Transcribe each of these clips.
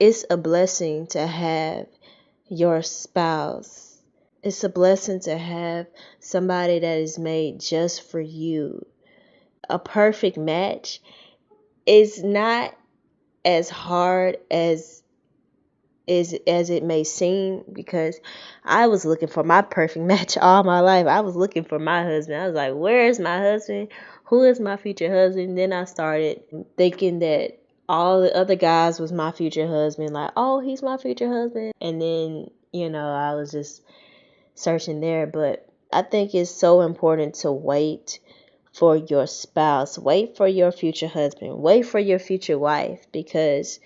it's a blessing to have your spouse. It's a blessing to have somebody that is made just for you. A perfect match is not as hard as it may seem, because I was looking for my perfect match all my life. I was looking for my husband. I was like, where is my husband? Who is my future husband? Then I started thinking that all the other guys was my future husband. Like, oh, he's my future husband. And then, I was just searching there. But I think it's so important to wait for your spouse. Wait for your future husband. Wait for your future wife, because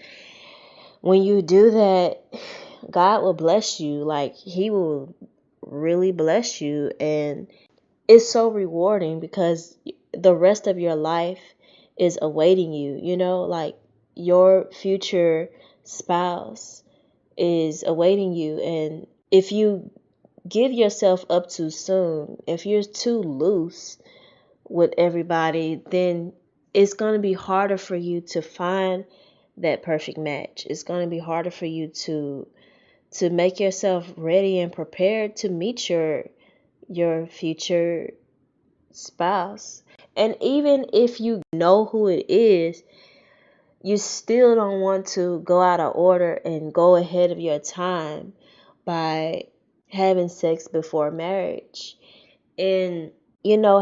when you do that, God will bless you. Like, He will really bless you. And it's so rewarding, because the rest of your life is awaiting you. Like, your future spouse is awaiting you. And if you give yourself up too soon, if you're too loose with everybody, then it's going to be harder for you to find that perfect match. It's going to be harder for you to make yourself ready and prepared to meet your future spouse. And even if you know who it is, you still don't want to go out of order and go ahead of your time by having sex before marriage. And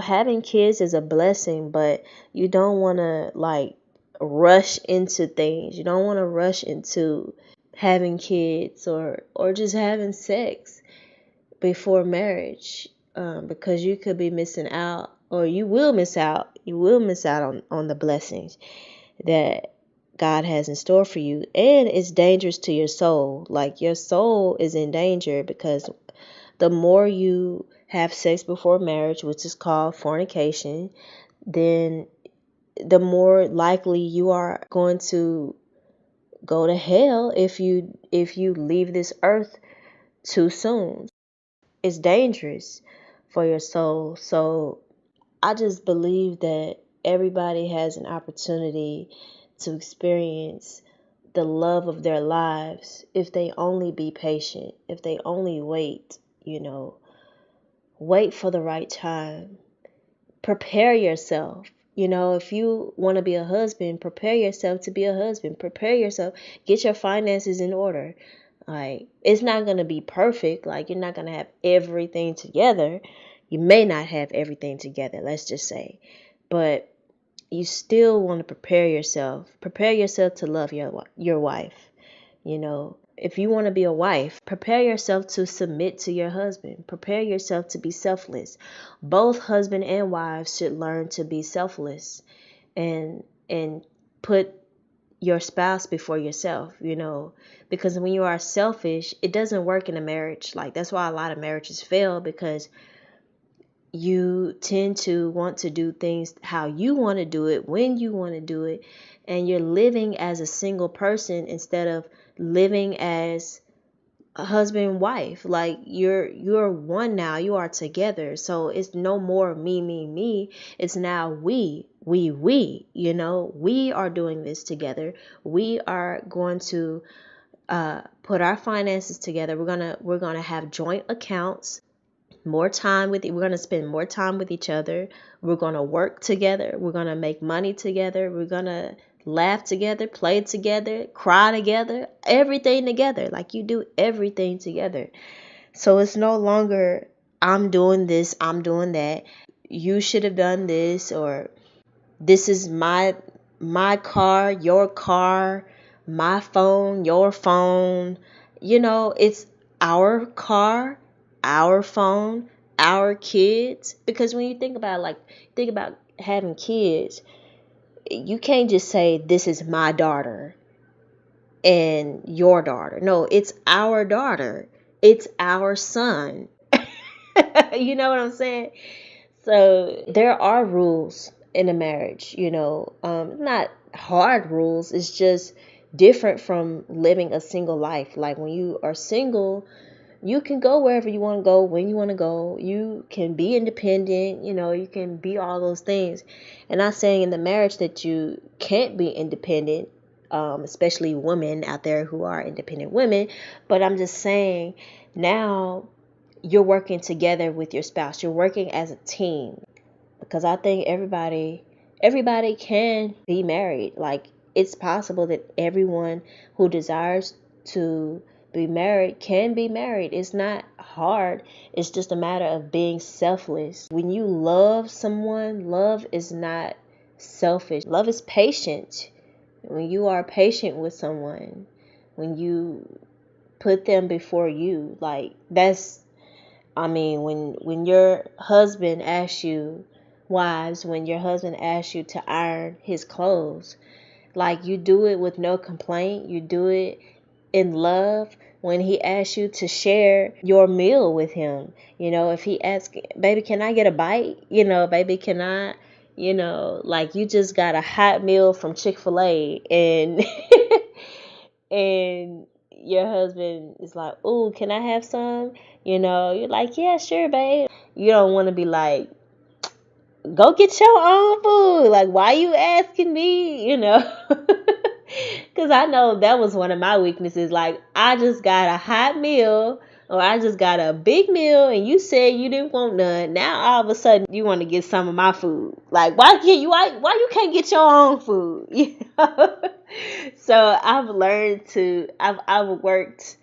having kids is a blessing, but you don't want to like rush into things. You don't want to rush into having kids or just having sex before marriage, because you could be missing out, or you will miss out. You will miss out on the blessings that God has in store for you. And it's dangerous to your soul. Like, your soul is in danger, because the more you have sex before marriage, which is called fornication, then the more likely you are going to go to hell if you leave this earth too soon. It's dangerous for your soul. So I just believe that everybody has an opportunity to experience the love of their lives if they only be patient, if they only wait, wait for the right time. Prepare yourself. If you want to be a husband, prepare yourself to be a husband. Prepare yourself. Get your finances in order. Like, it's not going to be perfect. Like, you're not going to have everything together. You may not have everything together, let's just say. But you still want to prepare yourself. Prepare yourself to love your wife. If you want to be a wife, prepare yourself to submit to your husband. Prepare yourself to be selfless. Both husband and wives should learn to be selfless and put your spouse before yourself, because when you are selfish, it doesn't work in a marriage. Like, that's why a lot of marriages fail, because you tend to want to do things how you want to do it, when you want to do it, and you're living as a single person instead of living as a husband and wife. Like, you're one now. You are together. So it's no more me. It's now we. We are doing this together. We are going to put our finances together. We're gonna have joint accounts. We're going to spend more time with each other. We're going to work together. We're going to make money together. We're going to laugh together, play together, cry together, everything together. Like, you do everything together. So it's no longer, I'm doing this, I'm doing that. You should have done this, or this is my car, my phone, your phone. It's our car, our phone, our kids. Because when you think about having kids, you can't just say this is my daughter and your daughter. No, it's our daughter. It's our son. You know what I'm saying? So there are rules in a marriage, not hard rules. It's just different from living a single life. Like, when you are single, you can go wherever you want to go, when you want to go. You can be independent, you can be all those things. And not saying in the marriage that you can't be independent. especially women out there who are independent women. But I'm just saying, now you're working together with your spouse. You're working as a team, because I think everybody can be married. Like, it's possible that everyone who desires to be married can be married. It's not hard. It's just a matter of being selfless. When you love someone, love is not selfish. Love is patient. When you are patient with someone, when you put them before you, like, that's, I mean, when your husband asks you, wives, when your husband asks you to iron his clothes, like, you do it with no complaint. You do it in love. When he asks you to share your meal with him, if he asks, baby, can I get a bite? Baby, can I, like, you just got a hot meal from Chick-fil-A, and and your husband is like, "Ooh, can I have some?" You're like, "Yeah, sure, babe." You don't want to be like, "Go get your own food. Like, why you asking me?" Because I know that was one of my weaknesses. Like, I just got a hot meal, or I just got a big meal, and you said you didn't want none. Now all of a sudden you want to get some of my food. Like, why you can't get your own food? So I've learned to I've worked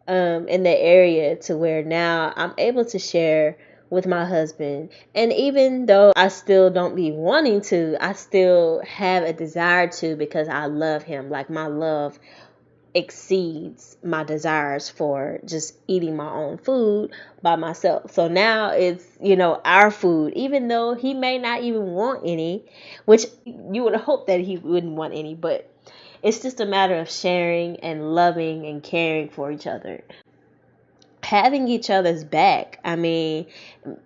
in the area to where now I'm able to share with my husband. And even though I still don't be wanting to, I still have a desire to, because I love him. Like, my love exceeds my desires for just eating my own food by myself. So now it's, our food, even though he may not even want any, which you would hope that he wouldn't want any, but it's just a matter of sharing and loving and caring for each other, having each other's back. I mean,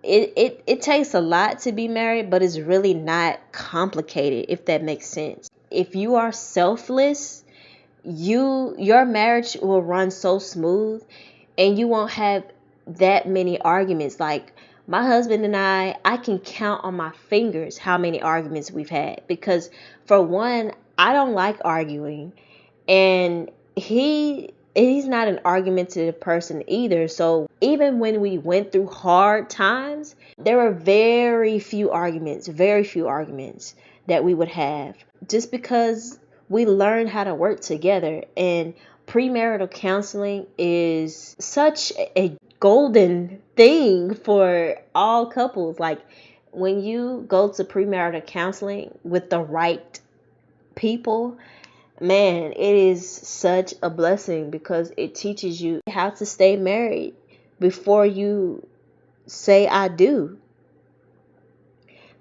it takes a lot to be married, but it's really not complicated, if that makes sense. If you are selfless, your marriage will run so smooth, and you won't have that many arguments. Like, my husband and I can count on my fingers how many arguments we've had, because for one, I don't like arguing, and he's not an argumentative person either. So even when we went through hard times, there were very few arguments that we would have, just because we learned how to work together. And premarital counseling is such a golden thing for all couples. Like, when you go to premarital counseling with the right people, man, it is such a blessing, because it teaches you how to stay married before you say I do.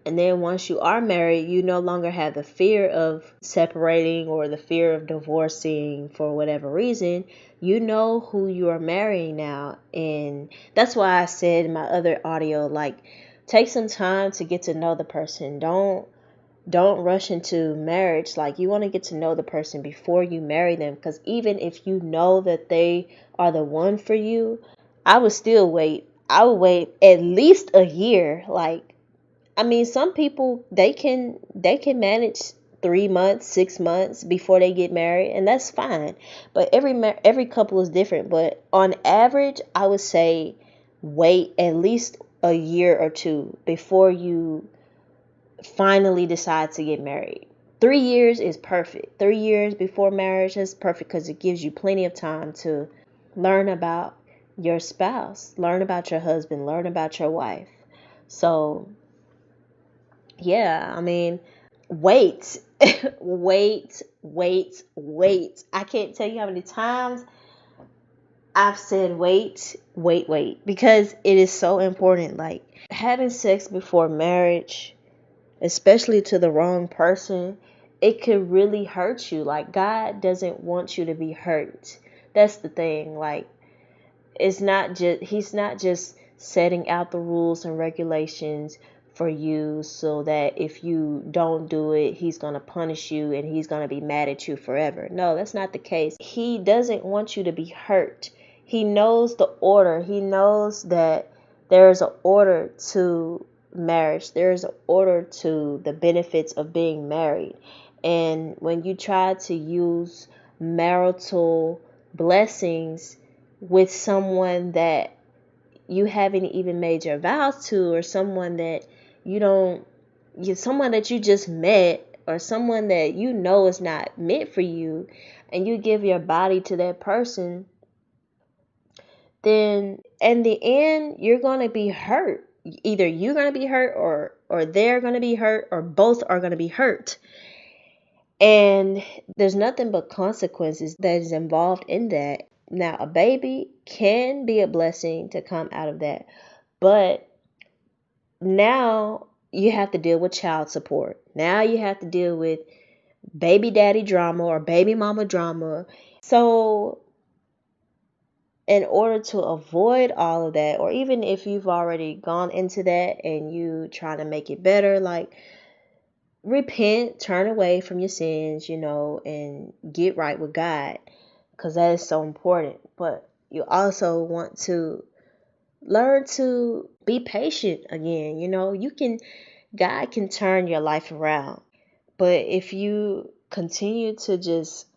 And then once you are married, you no longer have the fear of separating or the fear of divorcing for whatever reason. You know who you are marrying now. And that's why I said in my other audio, like, take some time to get to know the person. Don't rush into marriage. Like, you want to get to know the person before you marry them, because even if you know that they are the one for you, I would still wait. I would wait at least a year. Like, I mean, some people, they can manage 3 months, 6 months before they get married, and that's fine. But every couple is different. But on average, I would say wait at least a year or two before you finally decide to get married. 3 years is perfect. 3 years before marriage is perfect, because it gives you plenty of time to learn about your spouse, learn about your husband, learn about your wife. So, yeah, I mean, wait, wait. I can't tell you how many times I've said wait, because it is so important. Like, having sex before marriage, especially to the wrong person, it could really hurt you. Like, God doesn't want you to be hurt. That's the thing. Like, he's not just setting out the rules and regulations for you so that if you don't do it, he's going to punish you and he's going to be mad at you forever. No, that's not the case. He doesn't want you to be hurt. He knows the order. He knows that there's an order to marriage. There's an order to the benefits of being married. And when you try to use marital blessings with someone that you haven't even made your vows to, or someone that you don't, someone that you just met, or someone that you know is not meant for you, and you give your body to that person, then in the end you're going to be hurt. Either you're going to be hurt, or they're going to be hurt, or both are going to be hurt. And there's nothing but consequences that is involved in that. Now, a baby can be a blessing to come out of that, but now you have to deal with child support. Now you have to deal with baby daddy drama or baby mama drama. So, in order to avoid all of that, or even if you've already gone into that and you trying to make it better, like, repent, turn away from your sins, and get right with God, because that is so important. But you also want to learn to be patient again. God can turn your life around. But if you continue to just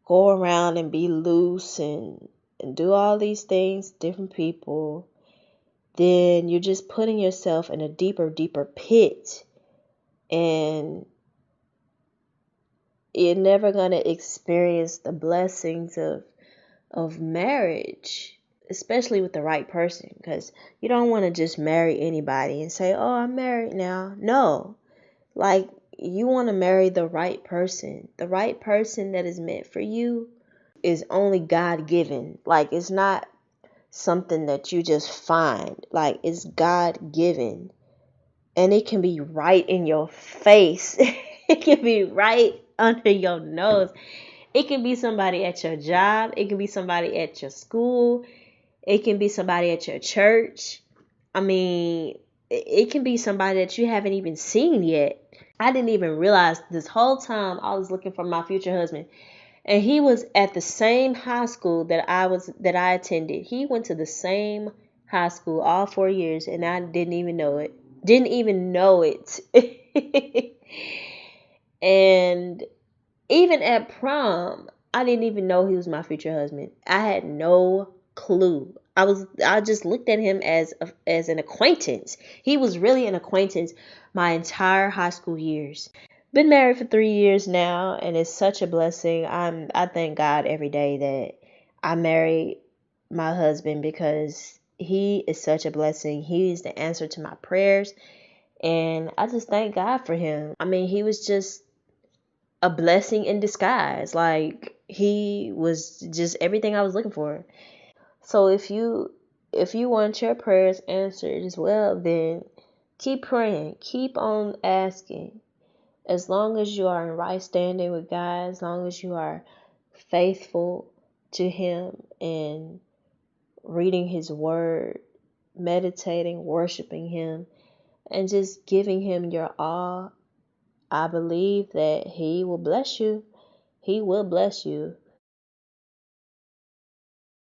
go around and be loose and do all these things, different people, then you're just putting yourself in a deeper, deeper pit. And you're never going to experience the blessings of marriage, especially with the right person, because you don't want to just marry anybody and say, oh, I'm married now. No, like, you want to marry the right person that is meant for you. Is only God given. Like, it's not something that you just find. Like, it's God given, and it can be right in your face. It can be right under your nose. It can be somebody at your job. It can be somebody at your school. It can be somebody at your church. I mean, it can be somebody that you haven't even seen yet. I didn't even realize this whole time I was looking for my future husband, and he was at the same high school that I attended. He went to the same high school all 4 years, and I didn't even know it. Didn't even know it. And even at prom, I didn't even know he was my future husband. I had no clue. I just looked at him as an acquaintance. He was really an acquaintance my entire high school years. Been married for 3 years now, and it's such a blessing. I thank God every day that I married my husband, because he is such a blessing. He is the answer to my prayers, and I just thank God for him. I mean, he was just a blessing in disguise. Like, he was just everything I was looking for. So if you want your prayers answered as well, then keep praying, keep on asking. As long as you are in right standing with God, as long as you are faithful to him and reading his word, meditating, worshiping him, and just giving him your all, I believe that he will bless you. He will bless you.